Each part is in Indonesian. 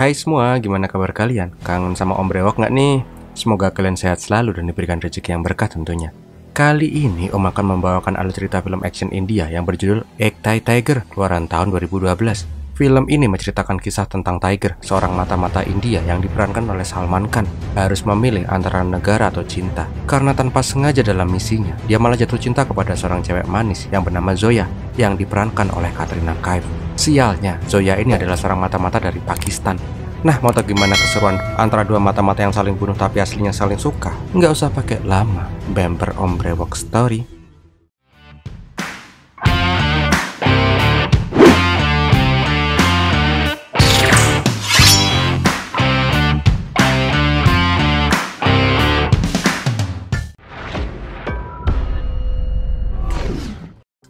Hai semua, gimana kabar kalian? Kangen sama Om Brewok nggak nih? Semoga kalian sehat selalu dan diberikan rezeki yang berkah tentunya. Kali ini Om akan membawakan alur cerita film action India yang berjudul Ek Thai Tiger, keluaran tahun 2012. Film ini menceritakan kisah tentang Tiger, seorang mata-mata India yang diperankan oleh Salman Khan, harus memilih antara negara atau cinta. Karena tanpa sengaja dalam misinya, dia malah jatuh cinta kepada seorang cewek manis yang bernama Zoya, yang diperankan oleh Katrina Kaif. Sialnya, Zoya ini adalah seorang mata-mata dari Pakistan. Nah, mau tahu gimana keseruan antara dua mata-mata yang saling bunuh tapi aslinya saling suka? Nggak usah pakai lama, bemper Om Brewok Story.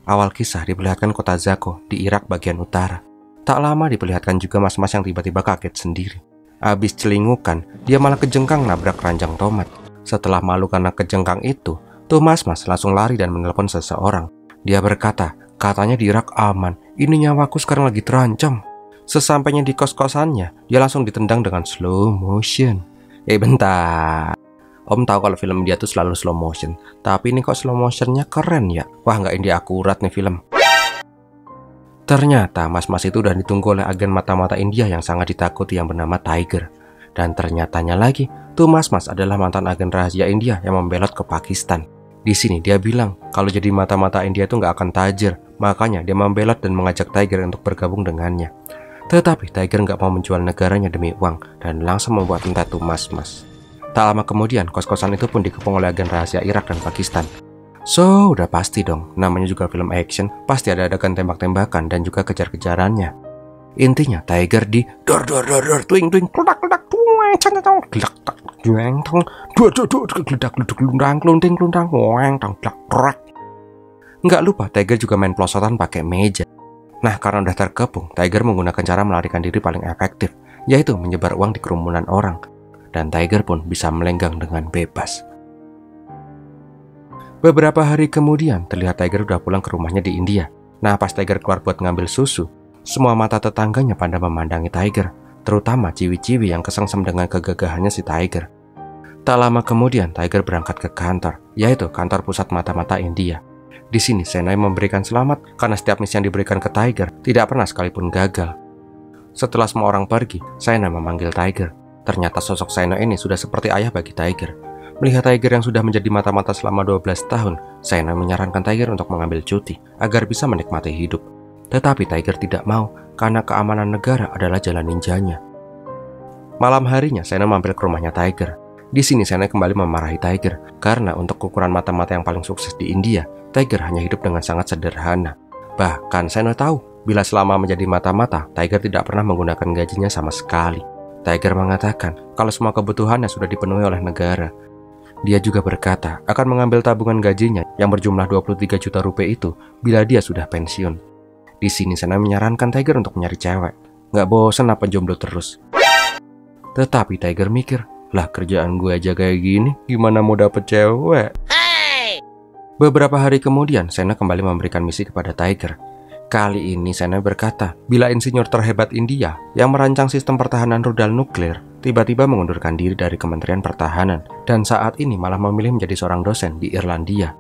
Awal kisah diperlihatkan kota Zako di Irak bagian utara. Tak lama diperlihatkan juga mas-mas yang tiba-tiba kaget sendiri. Abis celingukan, dia malah kejengkang nabrak keranjang tomat. Setelah malu karena kejengkang itu, tuh mas-mas langsung lari dan menelpon seseorang. Dia berkata, katanya di Irak aman, ini nyawaku sekarang lagi terancam. Sesampainya di kos-kosannya, dia langsung ditendang dengan slow motion. Bentar. Om tahu kalau film dia tuh selalu slow motion, tapi ini kok slow motionnya keren ya? Wah, nggak ini akurat nih film. Ternyata mas-mas itu udah ditunggu oleh agen mata-mata India yang sangat ditakuti yang bernama Tiger. Dan ternyatanya lagi, tuh mas-mas adalah mantan agen rahasia India yang membelot ke Pakistan. Di sini dia bilang kalau jadi mata-mata India tuh nggak akan tajir, makanya dia membelot dan mengajak Tiger untuk bergabung dengannya. Tetapi Tiger nggak mau menjual negaranya demi uang dan langsung membuat entet tuh mas-mas. Tak lama kemudian, kos-kosan itu pun dikepung oleh agen rahasia Irak dan Pakistan. So, udah pasti dong, namanya juga film action, pasti ada adegan tembak-tembakan dan juga kejar-kejarannya. Intinya, Tiger di dor, twing, kledak, tueng, cang, gelak, jueng, tong, geledak, gelundang, klunting, woeng, tong, glak. Nggak lupa, Tiger juga main pelosotan pakai meja. Nah, karena udah terkepung, Tiger menggunakan cara melarikan diri paling efektif, yaitu menyebar uang di kerumunan orang. Dan Tiger pun bisa melenggang dengan bebas. Beberapa hari kemudian, terlihat Tiger udah pulang ke rumahnya di India. Nah, pas Tiger keluar buat ngambil susu, semua mata tetangganya pada memandangi Tiger, terutama ciwi-ciwi yang kesengsem dengan kegagahannya si Tiger. Tak lama kemudian, Tiger berangkat ke kantor, yaitu kantor pusat mata-mata India. Di sini, Senai memberikan selamat karena setiap misi yang diberikan ke Tiger tidak pernah sekalipun gagal. Setelah semua orang pergi, Senai memanggil Tiger. Ternyata sosok Saino ini sudah seperti ayah bagi Tiger. Melihat Tiger yang sudah menjadi mata-mata selama 12 tahun, Saino menyarankan Tiger untuk mengambil cuti agar bisa menikmati hidup. Tetapi Tiger tidak mau karena keamanan negara adalah jalan ninjanya. Malam harinya Saino mampir ke rumahnya Tiger. Di sini Saino kembali memarahi Tiger karena untuk ukuran mata-mata yang paling sukses di India, Tiger hanya hidup dengan sangat sederhana. Bahkan Saino tahu bila selama menjadi mata-mata, Tiger tidak pernah menggunakan gajinya sama sekali. Tiger mengatakan kalau semua kebutuhannya sudah dipenuhi oleh negara. Dia juga berkata akan mengambil tabungan gajinya yang berjumlah 23 juta rupiah itu bila dia sudah pensiun. Di sini Senai menyarankan Tiger untuk mencari cewek. Nggak bosan apa jomblo terus. Tetapi Tiger mikir, lah kerjaan gue aja kayak gini, gimana mau dapet cewek? Beberapa hari kemudian Senai kembali memberikan misi kepada Tiger. Kali ini Senai berkata, bila insinyur terhebat India yang merancang sistem pertahanan rudal nuklir tiba-tiba mengundurkan diri dari Kementerian Pertahanan dan saat ini malah memilih menjadi seorang dosen di Irlandia.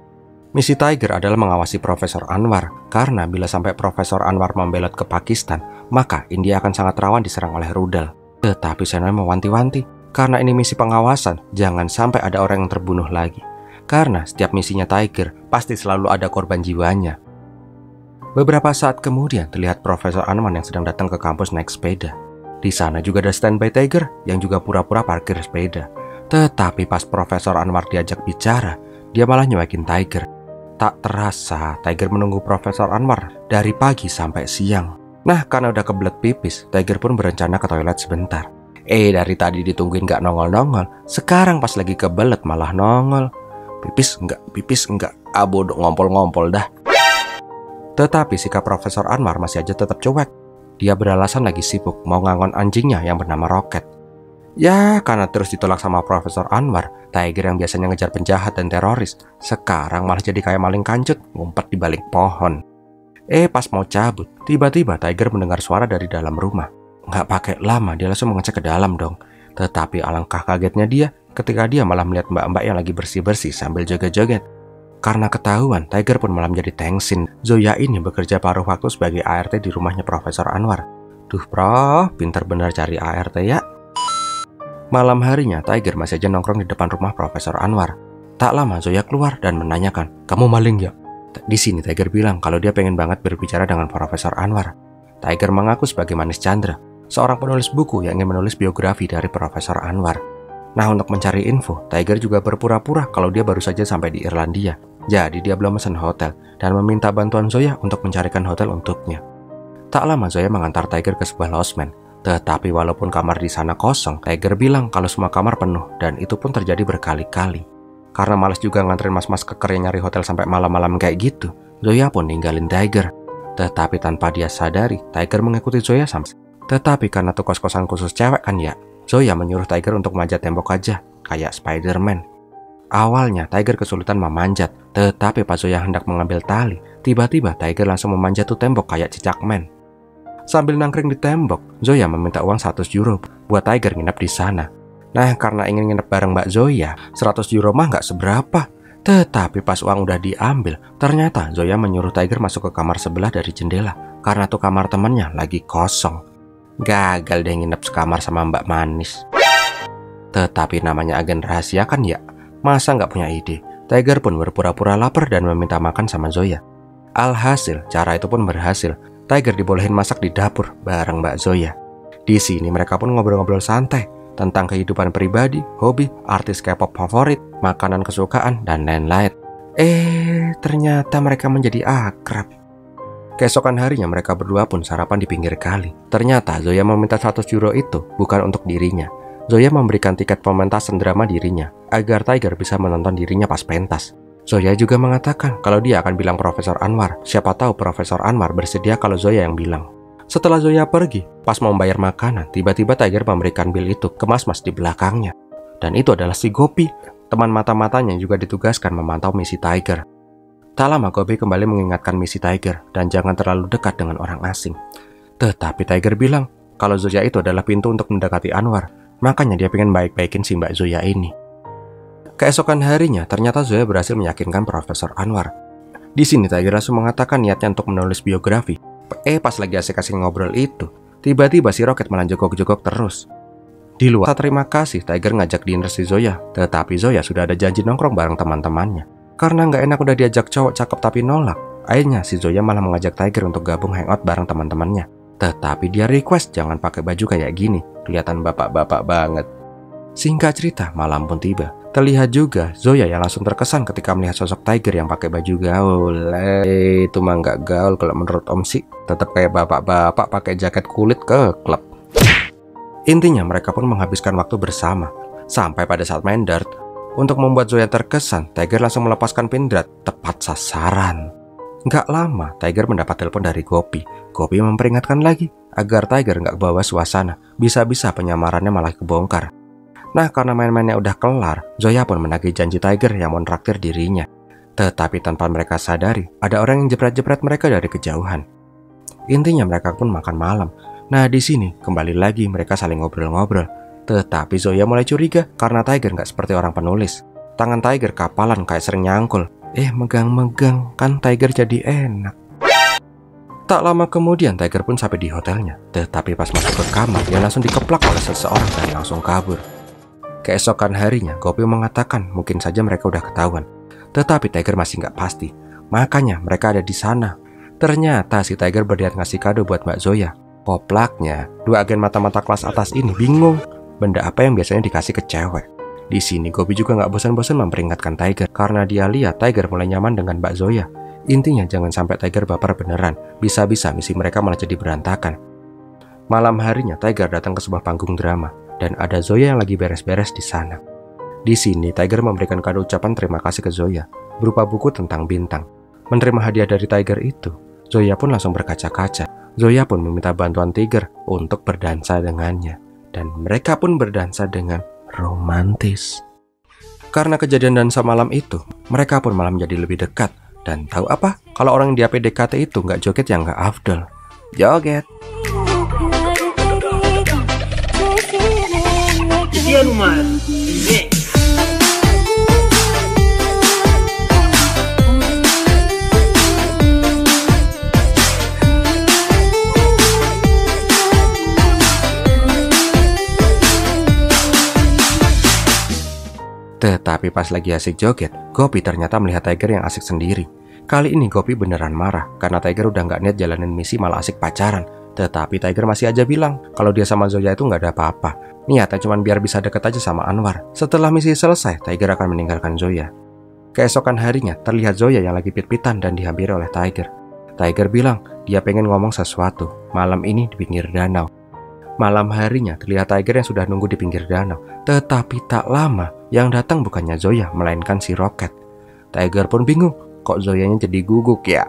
Misi Tiger adalah mengawasi Profesor Anwar karena bila sampai Profesor Anwar membelot ke Pakistan, maka India akan sangat rawan diserang oleh rudal. Tetapi Senai mewanti-wanti, karena ini misi pengawasan, jangan sampai ada orang yang terbunuh lagi. Karena setiap misinya Tiger pasti selalu ada korban jiwanya. Beberapa saat kemudian terlihat Profesor Anwar yang sedang datang ke kampus naik sepeda. Di sana juga ada standby Tiger yang juga pura-pura parkir sepeda. Tetapi pas Profesor Anwar diajak bicara, dia malah nyuekin Tiger. Tak terasa Tiger menunggu Profesor Anwar dari pagi sampai siang. Nah, karena udah kebelet pipis, Tiger pun berencana ke toilet sebentar. Dari tadi ditungguin gak nongol-nongol, sekarang pas lagi kebelet malah nongol. Pipis enggak, bodoh ngompol-ngompol dah. Tetapi sikap Profesor Anwar masih aja tetap cuek. Dia beralasan lagi sibuk mau ngangon anjingnya yang bernama Roket. Ya, karena terus ditolak sama Profesor Anwar, Tiger yang biasanya ngejar penjahat dan teroris, sekarang malah jadi kayak maling kancut, ngumpet di balik pohon. Pas mau cabut, tiba-tiba Tiger mendengar suara dari dalam rumah. Nggak pakai lama dia langsung mengecek ke dalam dong. Tetapi alangkah kagetnya dia ketika dia malah melihat mbak-mbak yang lagi bersih-bersih sambil joget-joget. Karena ketahuan, Tiger pun malah menjadi tengsin. Zoya ini bekerja paruh waktu sebagai ART di rumahnya Profesor Anwar. Duh prof, pinter bener cari ART ya. Malam harinya, Tiger masih aja nongkrong di depan rumah Profesor Anwar. Tak lama Zoya keluar dan menanyakan, "Kamu maling ya?" Di sini Tiger bilang kalau dia pengen banget berbicara dengan Profesor Anwar. Tiger mengaku sebagai Manis Chandra, seorang penulis buku yang ingin menulis biografi dari Profesor Anwar. Nah, untuk mencari info, Tiger juga berpura-pura kalau dia baru saja sampai di Irlandia. Jadi dia belum pesan hotel dan meminta bantuan Zoya untuk mencarikan hotel untuknya. Tak lama Zoya mengantar Tiger ke sebuah losmen. Tetapi walaupun kamar di sana kosong, Tiger bilang kalau semua kamar penuh dan itu pun terjadi berkali-kali. Karena malas juga nganterin mas-mas keker yang nyari hotel sampai malam-malam kayak gitu, Zoya pun ninggalin Tiger. Tetapi tanpa dia sadari, Tiger mengikuti Zoya sampai. Tetapi karena tuh kos-kosan khusus cewek kan ya, Zoya menyuruh Tiger untuk manjat tembok aja, kayak Spider-Man. Awalnya Tiger kesulitan memanjat, tetapi pas Zoya hendak mengambil tali, tiba-tiba Tiger langsung memanjat tuh tembok kayak cicak men. Sambil nangkring di tembok, Zoya meminta uang 100 euro buat Tiger nginep di sana. Nah, karena ingin nginep bareng Mbak Zoya, 100 euro mah nggak seberapa. Tetapi pas uang udah diambil, ternyata Zoya menyuruh Tiger masuk ke kamar sebelah dari jendela, karena tuh kamar temannya lagi kosong. Gagal deh nginep sekamar sama Mbak Manis. Tetapi namanya agen rahasia kan ya, masa nggak punya ide? Tiger pun berpura-pura lapar dan meminta makan sama Zoya. Alhasil, cara itu pun berhasil. Tiger dibolehin masak di dapur bareng Mbak Zoya. Di sini mereka pun ngobrol-ngobrol santai tentang kehidupan pribadi, hobi, artis K-pop favorit, makanan kesukaan, dan lain-lain. Ternyata mereka menjadi akrab. Keesokan harinya mereka berdua pun sarapan di pinggir kali. Ternyata Zoya meminta 100 euro itu bukan untuk dirinya. Zoya memberikan tiket pementasan drama dirinya agar Tiger bisa menonton dirinya pas pentas. Zoya juga mengatakan kalau dia akan bilang Profesor Anwar. Siapa tahu Profesor Anwar bersedia kalau Zoya yang bilang. Setelah Zoya pergi, pas mau membayar makanan, tiba-tiba Tiger memberikan bil itu ke mas-mas di belakangnya. Dan itu adalah si Gopi, teman mata-matanya juga ditugaskan memantau misi Tiger. Tak lama Gopi kembali mengingatkan misi Tiger dan jangan terlalu dekat dengan orang asing. Tetapi Tiger bilang kalau Zoya itu adalah pintu untuk mendekati Anwar, makanya dia pengen baik-baikin si Mbak Zoya ini. Keesokan harinya, ternyata Zoya berhasil meyakinkan Profesor Anwar. Di sini Tiger langsung mengatakan niatnya untuk menulis biografi. Pas lagi asik-asik ngobrol itu, tiba-tiba si Rocket malah jogok-jogok terus. Di luar, terima kasih Tiger ngajak dinner si Zoya, tetapi Zoya sudah ada janji nongkrong bareng teman-temannya. Karena nggak enak udah diajak cowok cakep tapi nolak, akhirnya si Zoya malah mengajak Tiger untuk gabung hangout bareng teman-temannya. Tetapi dia request jangan pakai baju kayak gini, kelihatan bapak-bapak banget. Singkat cerita, malam pun tiba. Terlihat juga Zoya yang langsung terkesan ketika melihat sosok Tiger yang pakai baju gaul. Itu mah nggak gaul kalau menurut Om sih. Tetap kayak bapak-bapak pakai jaket kulit ke klub. Intinya mereka pun menghabiskan waktu bersama. Sampai pada saat main dart, untuk membuat Zoya terkesan, Tiger langsung melepaskan pin dart tepat sasaran. Nggak lama, Tiger mendapat telepon dari Gopi. Gopi memperingatkan lagi agar Tiger nggak bawa suasana. Bisa-bisa penyamarannya malah kebongkar. Nah, karena main-mainnya udah kelar, Zoya pun menagih janji Tiger yang mau traktir dirinya. Tetapi tanpa mereka sadari, ada orang yang jepret-jepret mereka dari kejauhan. Intinya mereka pun makan malam. Nah, di sini kembali lagi mereka saling ngobrol-ngobrol. Tetapi Zoya mulai curiga karena Tiger nggak seperti orang penulis. Tangan Tiger kapalan kayak sering nyangkul. Megang-megang kan Tiger jadi enak. Tak lama kemudian Tiger pun sampai di hotelnya. Tetapi pas masuk ke kamar, dia langsung dikeplak oleh seseorang dan langsung kabur. Keesokan harinya, Gopi mengatakan mungkin saja mereka udah ketahuan. Tetapi Tiger masih nggak pasti. Makanya mereka ada di sana. Ternyata si Tiger berniat ngasih kado buat Mbak Zoya. Poplaknya, dua agen mata-mata kelas atas ini bingung benda apa yang biasanya dikasih ke cewek. Di sini Gopi juga nggak bosan-bosan memperingatkan Tiger karena dia lihat Tiger mulai nyaman dengan Mbak Zoya. Intinya jangan sampai Tiger baper beneran. Bisa-bisa misi mereka malah jadi berantakan. Malam harinya Tiger datang ke sebuah panggung drama. Dan ada Zoya yang lagi beres-beres di sana. Di sini Tiger memberikan kado ucapan terima kasih ke Zoya berupa buku tentang bintang. Menerima hadiah dari Tiger itu, Zoya pun langsung berkaca-kaca. Zoya pun meminta bantuan Tiger untuk berdansa dengannya. Dan mereka pun berdansa dengan romantis. Karena kejadian dansa malam itu, mereka pun malah menjadi lebih dekat. Dan tahu apa? Kalau orang yang di PDKT itu nggak joget yang nggak afdol. Joget. Hieroman Remix. Tetapi pas lagi asik joget, Gopi ternyata melihat Tiger yang asik sendiri. Kali ini Gopi beneran marah karena Tiger udah nggak niat jalanin misi malah asik pacaran. Tetapi Tiger masih aja bilang kalau dia sama Zoya itu nggak ada apa-apa. Niatnya cuma biar bisa deket aja sama Anwar. Setelah misi selesai, Tiger akan meninggalkan Zoya. Keesokan harinya terlihat Zoya yang lagi pit-pitan dan dihampiri oleh Tiger. Tiger bilang dia pengen ngomong sesuatu malam ini di pinggir danau. Malam harinya terlihat Tiger yang sudah nunggu di pinggir danau. Tetapi tak lama yang datang bukannya Zoya melainkan si Rocket. Tiger pun bingung, kok Zoyanya jadi guguk ya?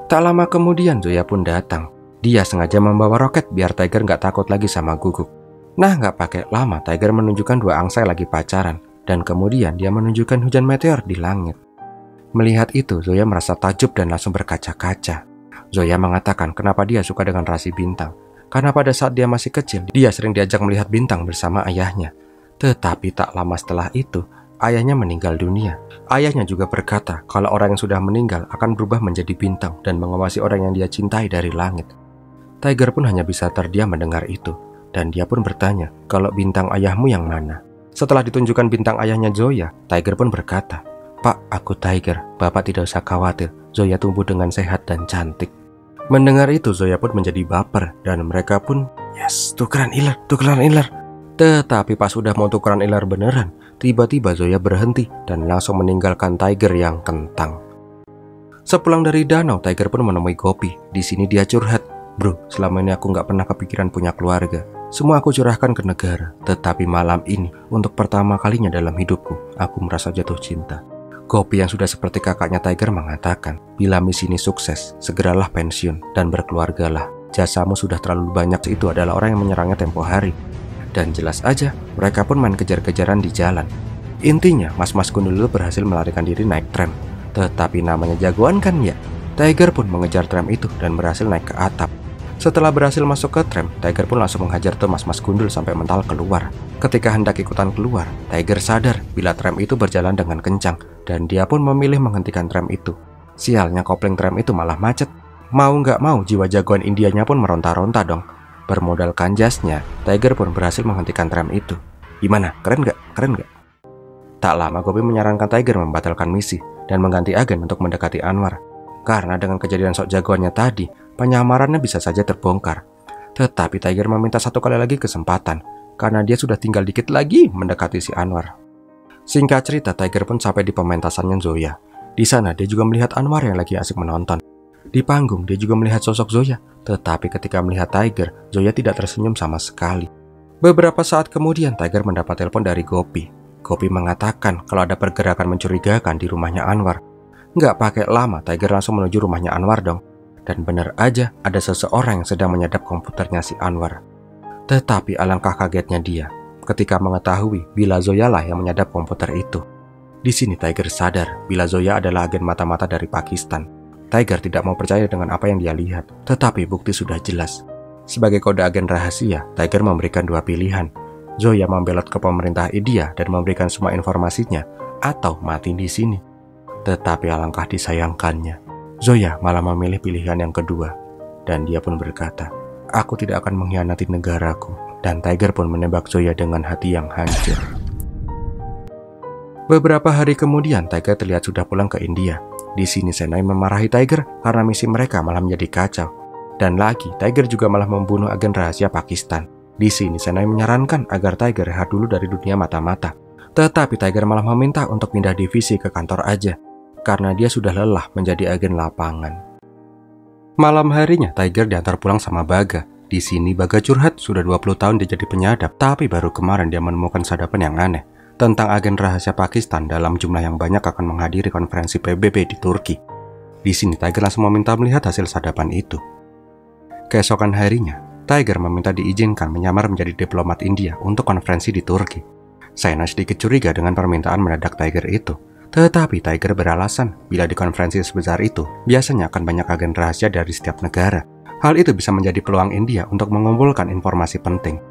Tak lama kemudian Zoya pun datang. Dia sengaja membawa Rocket biar Tiger nggak takut lagi sama guguk. Nah, nggak pakai lama Tiger menunjukkan dua angsa lagi pacaran. Dan kemudian dia menunjukkan hujan meteor di langit. Melihat itu Zoya merasa takjub dan langsung berkaca-kaca. Zoya mengatakan kenapa dia suka dengan rasi bintang. Karena pada saat dia masih kecil, dia sering diajak melihat bintang bersama ayahnya. Tetapi tak lama setelah itu, ayahnya meninggal dunia. Ayahnya juga berkata kalau orang yang sudah meninggal akan berubah menjadi bintang dan mengawasi orang yang dia cintai dari langit. Tiger pun hanya bisa terdiam mendengar itu. Dan dia pun bertanya kalau bintang ayahmu yang mana. Setelah ditunjukkan bintang ayahnya Zoya, Tiger pun berkata, "Pak, aku Tiger. Bapak tidak usah khawatir. Zoya tumbuh dengan sehat dan cantik." Mendengar itu Zoya pun menjadi baper dan mereka pun yes, tukeran iler. Tetapi pas udah mau tukeran iler beneran, tiba-tiba Zoya berhenti dan langsung meninggalkan Tiger yang kentang. Sepulang dari danau, Tiger pun menemui Gopi. Di sini dia curhat, "Bro, selama ini aku nggak pernah kepikiran punya keluarga. Semua aku curahkan ke negara. Tetapi malam ini, untuk pertama kalinya dalam hidupku, aku merasa jatuh cinta." Gopi yang sudah seperti kakaknya Tiger mengatakan, "Bila misi ini sukses, segeralah pensiun dan berkeluargalah. Jasamu sudah terlalu banyak." Itu adalah orang yang menyerangnya tempo hari. Dan jelas aja, mereka pun main kejar-kejaran di jalan. Intinya, Mas-Mas Gundul itu berhasil melarikan diri naik tram. Tetapi namanya jagoan kan ya? Tiger pun mengejar tram itu dan berhasil naik ke atap. Setelah berhasil masuk ke tram, Tiger pun langsung menghajar tuh Mas-Mas Gundul sampai mental keluar. Ketika hendak ikutan keluar, Tiger sadar bila tram itu berjalan dengan kencang dan dia pun memilih menghentikan tram itu. Sialnya kopling tram itu malah macet. Mau nggak mau jiwa jagoan Indianya pun meronta-ronta dong. Bermodalkan jasnya, Tiger pun berhasil menghentikan tram itu. Gimana? Keren nggak? Keren nggak? Tak lama Gopi menyarankan Tiger membatalkan misi dan mengganti agen untuk mendekati Anwar. Karena dengan kejadian sok jagoannya tadi, penyamarannya bisa saja terbongkar. Tetapi Tiger meminta satu kali lagi kesempatan karena dia sudah tinggal dikit lagi mendekati si Anwar. Singkat cerita, Tiger pun sampai di pementasannya Zoya. Di sana dia juga melihat Anwar yang lagi asik menonton. Di panggung dia juga melihat sosok Zoya. Tetapi ketika melihat Tiger, Zoya tidak tersenyum sama sekali. Beberapa saat kemudian Tiger mendapat telepon dari Gopi. Gopi mengatakan kalau ada pergerakan mencurigakan di rumahnya Anwar. Nggak pakai lama, Tiger langsung menuju rumahnya Anwar dong. Dan benar aja ada seseorang yang sedang menyadap komputernya si Anwar. Tetapi alangkah kagetnya dia ketika mengetahui bila Zoya lah yang menyadap komputer itu. Di sini Tiger sadar bila Zoya adalah agen mata-mata dari Pakistan. Tiger tidak mau percaya dengan apa yang dia lihat, tetapi bukti sudah jelas. Sebagai kode agen rahasia, Tiger memberikan dua pilihan. Zoya membelot ke pemerintah India dan memberikan semua informasinya, atau mati di sini. Tetapi alangkah disayangkannya, Zoya malah memilih pilihan yang kedua. Dan dia pun berkata, "Aku tidak akan mengkhianati negaraku." Dan Tiger pun menembak Zoya dengan hati yang hancur. Beberapa hari kemudian, Tiger terlihat sudah pulang ke India. Di sini Senai memarahi Tiger karena misi mereka malah menjadi kacau. Dan lagi, Tiger juga malah membunuh agen rahasia Pakistan. Di sini Senai menyarankan agar Tiger rehat dulu dari dunia mata-mata. Tetapi Tiger malah meminta untuk pindah divisi ke kantor aja, karena dia sudah lelah menjadi agen lapangan. Malam harinya Tiger diantar pulang sama Baga. Di sini Baga curhat sudah 20 tahun dia jadi penyadap, tapi baru kemarin dia menemukan sadapan yang aneh tentang agen rahasia Pakistan dalam jumlah yang banyak akan menghadiri konferensi PBB di Turki. Di sini Tiger langsung meminta melihat hasil sadapan itu. Keesokan harinya, Tiger meminta diizinkan menyamar menjadi diplomat India untuk konferensi di Turki. Sena sedikit curiga dengan permintaan mendadak Tiger itu. Tetapi Tiger beralasan bila di konferensi sebesar itu biasanya akan banyak agen rahasia dari setiap negara. Hal itu bisa menjadi peluang India untuk mengumpulkan informasi penting.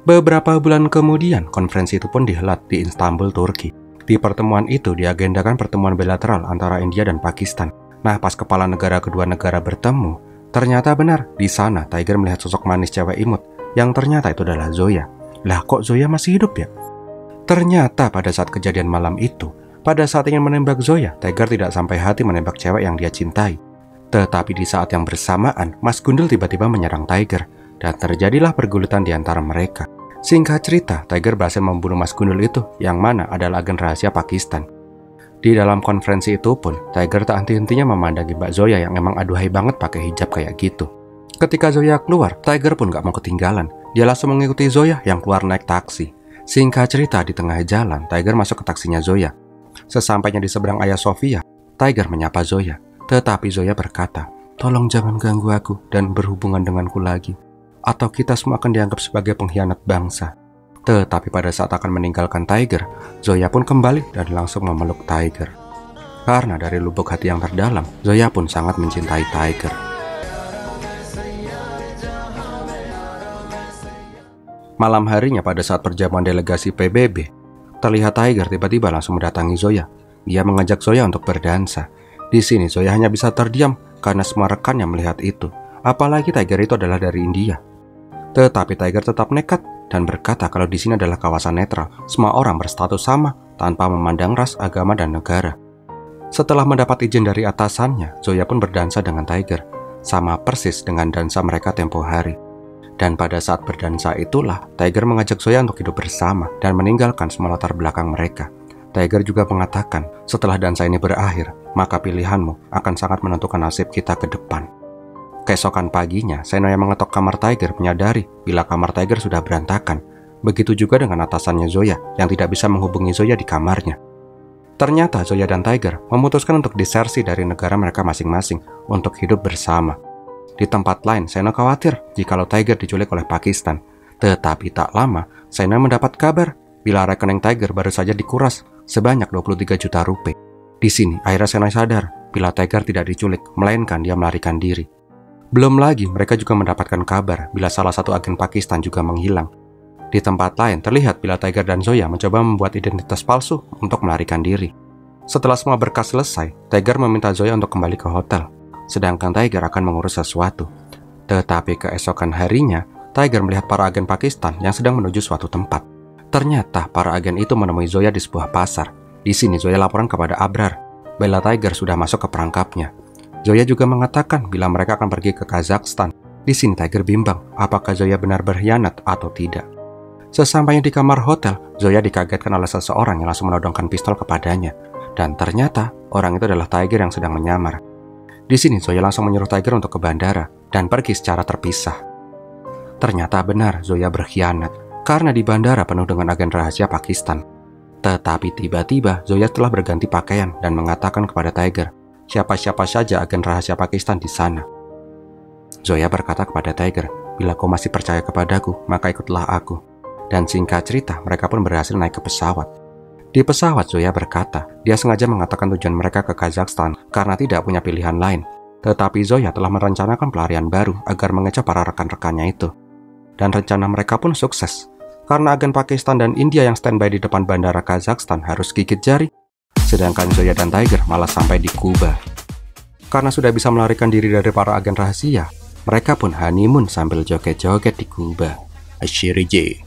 Beberapa bulan kemudian, konferensi itu pun dihelat di Istanbul, Turki. Di pertemuan itu diagendakan pertemuan bilateral antara India dan Pakistan. Nah, pas kepala negara kedua negara bertemu, ternyata benar di sana Tiger melihat sosok manis cewek imut yang ternyata itu adalah Zoya. Lah, kok Zoya masih hidup ya? Ternyata pada saat kejadian malam itu, pada saat ingin menembak Zoya, Tiger tidak sampai hati menembak cewek yang dia cintai. Tetapi di saat yang bersamaan, Mas Gundul tiba-tiba menyerang Tiger dan terjadilah pergulutan di antara mereka. Singkat cerita, Tiger berhasil membunuh Mas Gundul itu, yang mana adalah agen rahasia Pakistan. Di dalam konferensi itu pun, Tiger tak henti-hentinya memandangi Mbak Zoya yang emang aduhai banget pakai hijab kayak gitu. Ketika Zoya keluar, Tiger pun gak mau ketinggalan. Dia langsung mengikuti Zoya yang keluar naik taksi. Singkat cerita, di tengah jalan, Tiger masuk ke taksinya Zoya. Sesampainya di seberang Hagia Sophia, Tiger menyapa Zoya. Tetapi Zoya berkata, "Tolong jangan ganggu aku dan berhubungan denganku lagi, atau kita semua akan dianggap sebagai pengkhianat bangsa." Tetapi pada saat akan meninggalkan Tiger, Zoya pun kembali dan langsung memeluk Tiger. Karena dari lubuk hati yang terdalam, Zoya pun sangat mencintai Tiger. Malam harinya pada saat perjamuan delegasi PBB, terlihat Tiger tiba-tiba langsung mendatangi Zoya. Dia mengajak Zoya untuk berdansa. Di sini Zoya hanya bisa terdiam karena semua rekannya melihat itu. Apalagi Tiger itu adalah dari India. Tetapi Tiger tetap nekat dan berkata kalau di sini adalah kawasan netral. Semua orang berstatus sama tanpa memandang ras, agama, dan negara. Setelah mendapat izin dari atasannya, Zoya pun berdansa dengan Tiger, sama persis dengan dansa mereka tempo hari. Dan pada saat berdansa itulah Tiger mengajak Zoya untuk hidup bersama dan meninggalkan semua latar belakang mereka. Tiger juga mengatakan, setelah dansa ini berakhir, maka pilihanmu akan sangat menentukan nasib kita ke depan. Keesokan paginya, Seno yang mengetok kamar Tiger menyadari bila kamar Tiger sudah berantakan. Begitu juga dengan atasannya Zoya yang tidak bisa menghubungi Zoya di kamarnya. Ternyata Zoya dan Tiger memutuskan untuk disersi dari negara mereka masing-masing untuk hidup bersama. Di tempat lain, Seno khawatir jikalau Tiger diculik oleh Pakistan. Tetapi tak lama, Seno mendapat kabar bila rekening Tiger baru saja dikuras sebanyak 23 juta rupiah. Di sini, akhirnya Seno sadar bila Tiger tidak diculik, melainkan dia melarikan diri. Belum lagi, mereka juga mendapatkan kabar bila salah satu agen Pakistan juga menghilang. Di tempat lain, terlihat bila Tiger dan Zoya mencoba membuat identitas palsu untuk melarikan diri. Setelah semua berkas selesai, Tiger meminta Zoya untuk kembali ke hotel, sedangkan Tiger akan mengurus sesuatu. Tetapi keesokan harinya, Tiger melihat para agen Pakistan yang sedang menuju suatu tempat. Ternyata para agen itu menemui Zoya di sebuah pasar. Di sini Zoya laporan kepada Abrar bila Tiger sudah masuk ke perangkapnya. Zoya juga mengatakan bila mereka akan pergi ke Kazakhstan. Di sini Tiger bimbang apakah Zoya benar berkhianat atau tidak. Sesampainya di kamar hotel, Zoya dikagetkan oleh seseorang yang langsung menodongkan pistol kepadanya. Dan ternyata orang itu adalah Tiger yang sedang menyamar. Di sini Zoya langsung menyuruh Tiger untuk ke bandara dan pergi secara terpisah. Ternyata benar Zoya berkhianat karena di bandara penuh dengan agen rahasia Pakistan. Tetapi tiba-tiba Zoya telah berganti pakaian dan mengatakan kepada Tiger, siapa-siapa saja agen rahasia Pakistan di sana. Zoya berkata kepada Tiger, bila kau masih percaya kepadaku, maka ikutlah aku. Dan singkat cerita, mereka pun berhasil naik ke pesawat. Di pesawat, Zoya berkata, dia sengaja mengatakan tujuan mereka ke Kazakhstan karena tidak punya pilihan lain. Tetapi Zoya telah merencanakan pelarian baru agar mengecoh para rekan-rekannya itu. Dan rencana mereka pun sukses. Karena agen Pakistan dan India yang standby di depan bandara Kazakhstan harus gigit jari, sedangkan Zoya dan Tiger malah sampai di Kuba. Karena sudah bisa melarikan diri dari para agen rahasia, mereka pun honeymoon sambil joget-joget di Kuba. Ashiri J.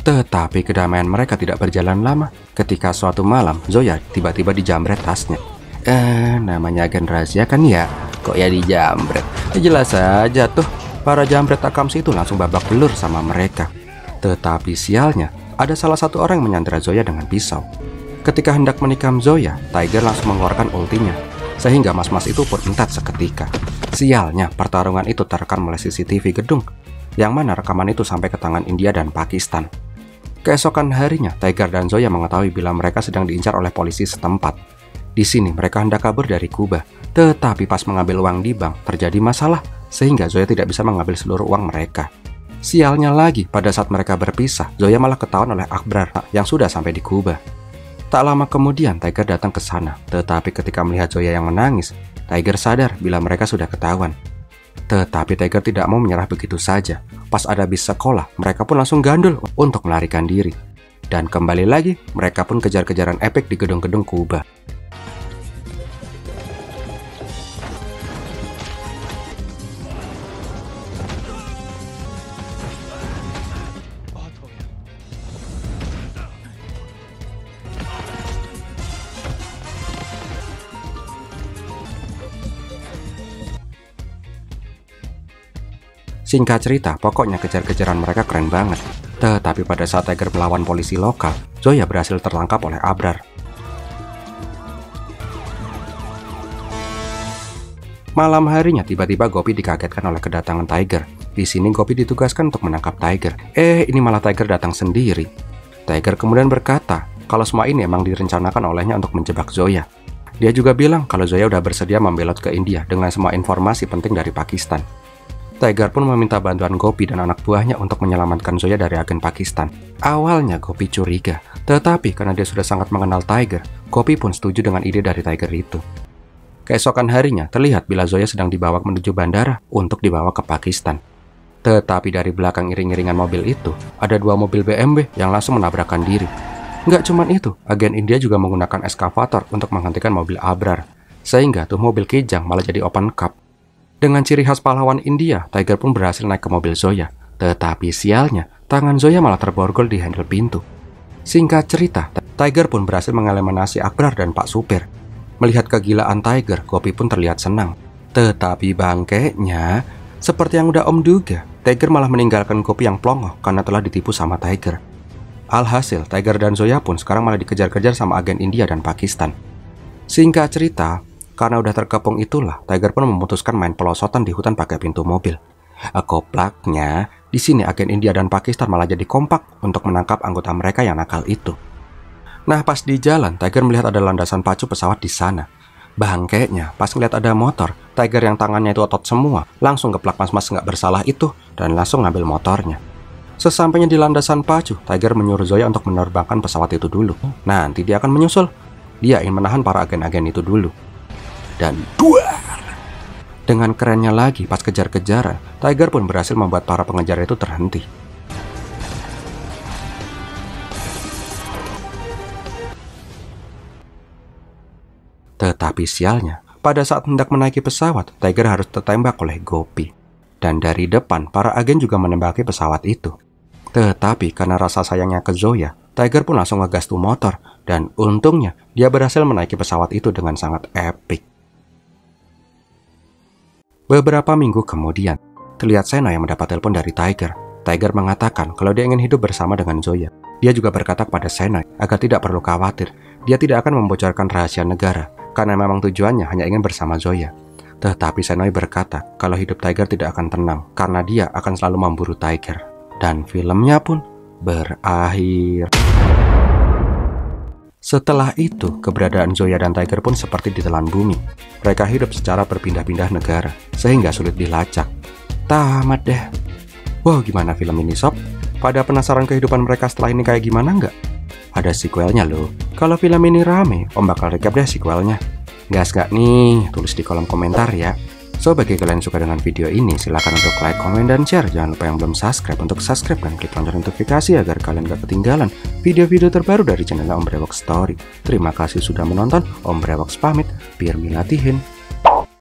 Tetapi kedamaian mereka tidak berjalan lama ketika suatu malam Zoya tiba-tiba dijamret tasnya. Namanya agen rahasia kan ya, kok ya dijamret? Jelas saja tuh, para jambret akamsi itu langsung babak belur sama mereka. Tetapi sialnya, ada salah satu orang yang menyandera Zoya dengan pisau. Ketika hendak menikam Zoya, Tiger langsung mengeluarkan ultinya, sehingga mas-mas itu pun entat seketika. Sialnya, pertarungan itu terekam oleh CCTV gedung, yang mana rekaman itu sampai ke tangan India dan Pakistan. Keesokan harinya, Tiger dan Zoya mengetahui bila mereka sedang diincar oleh polisi setempat. Di sini mereka hendak kabur dari Kuba, Tetapi pas mengambil uang di bank, terjadi masalah, sehingga Zoya tidak bisa mengambil seluruh uang mereka. Sialnya lagi, pada saat mereka berpisah, Zoya malah ketahuan oleh Akbar yang sudah sampai di Kuba. Tak lama kemudian, Tiger datang ke sana. Tetapi ketika melihat Zoya yang menangis, Tiger sadar bila mereka sudah ketahuan. Tetapi Tiger tidak mau menyerah begitu saja. Pas ada bis sekolah, mereka pun langsung gandul untuk melarikan diri. Dan kembali lagi, mereka pun kejar-kejaran epik di gedung-gedung Kuba. Singkat cerita, pokoknya kejar-kejaran mereka keren banget. Tetapi pada saat Tiger melawan polisi lokal, Zoya berhasil tertangkap oleh Abrar. Malam harinya, tiba-tiba Gopi dikagetkan oleh kedatangan Tiger. Di sini Gopi ditugaskan untuk menangkap Tiger. Ini malah Tiger datang sendiri. Tiger kemudian berkata, kalau semua ini emang direncanakan olehnya untuk menjebak Zoya. Dia juga bilang kalau Zoya udah bersedia membelot ke India dengan semua informasi penting dari Pakistan. Tiger pun meminta bantuan Gopi dan anak buahnya untuk menyelamatkan Zoya dari agen Pakistan. Awalnya Gopi curiga, tetapi karena dia sudah sangat mengenal Tiger, Gopi pun setuju dengan ide dari Tiger itu. Keesokan harinya, terlihat bila Zoya sedang dibawa menuju bandara untuk dibawa ke Pakistan. Tetapi dari belakang iring-iringan mobil itu, ada 2 mobil BMW yang langsung menabrakkan diri. Nggak cuman itu, agen India juga menggunakan eskavator untuk menghentikan mobil Abrar. Sehingga tuh mobil Kijang malah jadi open cup. Dengan ciri khas pahlawan India, Tiger pun berhasil naik ke mobil Zoya. Tetapi sialnya, tangan Zoya malah terborgol di handle pintu. Singkat cerita, Tiger pun berhasil mengeliminasi Akbar dan Pak Supir. Melihat kegilaan Tiger, Gopi pun terlihat senang. Tetapi bangkainya, seperti yang udah Om duga, Tiger malah meninggalkan Gopi yang plongoh karena telah ditipu sama Tiger. Alhasil, Tiger dan Zoya pun sekarang malah dikejar-kejar sama agen India dan Pakistan. Singkat cerita, karena udah terkepung itulah, Tiger pun memutuskan main pelosotan di hutan pakai pintu mobil. Koplaknya, di sini agen India dan Pakistan malah jadi kompak untuk menangkap anggota mereka yang nakal itu. Nah, pas di jalan, Tiger melihat ada landasan pacu pesawat di sana. Bangkainya, pas ngeliat ada motor, Tiger yang tangannya itu otot semua, langsung geplak mas-mas nggak bersalah itu dan langsung ngambil motornya. Sesampainya di landasan pacu, Tiger menyuruh Zoya untuk menerbangkan pesawat itu dulu. Nanti dia akan menyusul. Dia ingin menahan para agen-agen itu dulu. Dan duar! Dengan kerennya lagi, pas kejar-kejaran, Tiger pun berhasil membuat para pengejar itu terhenti. Tetapi sialnya, pada saat hendak menaiki pesawat, Tiger harus tertembak oleh Gopi. Dan dari depan, para agen juga menembaki pesawat itu. Tetapi karena rasa sayangnya ke Zoya, Tiger pun langsung ngegas tuh motor. Dan untungnya, dia berhasil menaiki pesawat itu dengan sangat epik. Beberapa minggu kemudian, terlihat Sena yang mendapat telepon dari Tiger. Tiger mengatakan kalau dia ingin hidup bersama dengan Zoya. Dia juga berkata kepada Sena agar tidak perlu khawatir. Dia tidak akan membocorkan rahasia negara, karena memang tujuannya hanya ingin bersama Zoya. Tetapi Senoy berkata kalau hidup Tiger tidak akan tenang, karena dia akan selalu memburu Tiger. Dan filmnya pun berakhir. Setelah itu, keberadaan Zoya dan Tiger pun seperti ditelan bumi. Mereka hidup secara berpindah-pindah negara, sehingga sulit dilacak. Tamat deh. Wow, gimana film ini sob? Pada penasaran kehidupan mereka setelah ini kayak gimana nggak? Ada sequelnya loh. Kalau film ini rame, Om bakal recap deh sequelnya. Gas nggak nih? Tulis di kolom komentar ya. So, bagi kalian yang suka dengan video ini, silakan untuk like, komen, dan share. Jangan lupa yang belum subscribe untuk subscribe dan klik lonceng notifikasi agar kalian gak ketinggalan video-video terbaru dari channel Om Brewok Story. Terima kasih sudah menonton. Om Brewok pamit. Biar milatihin.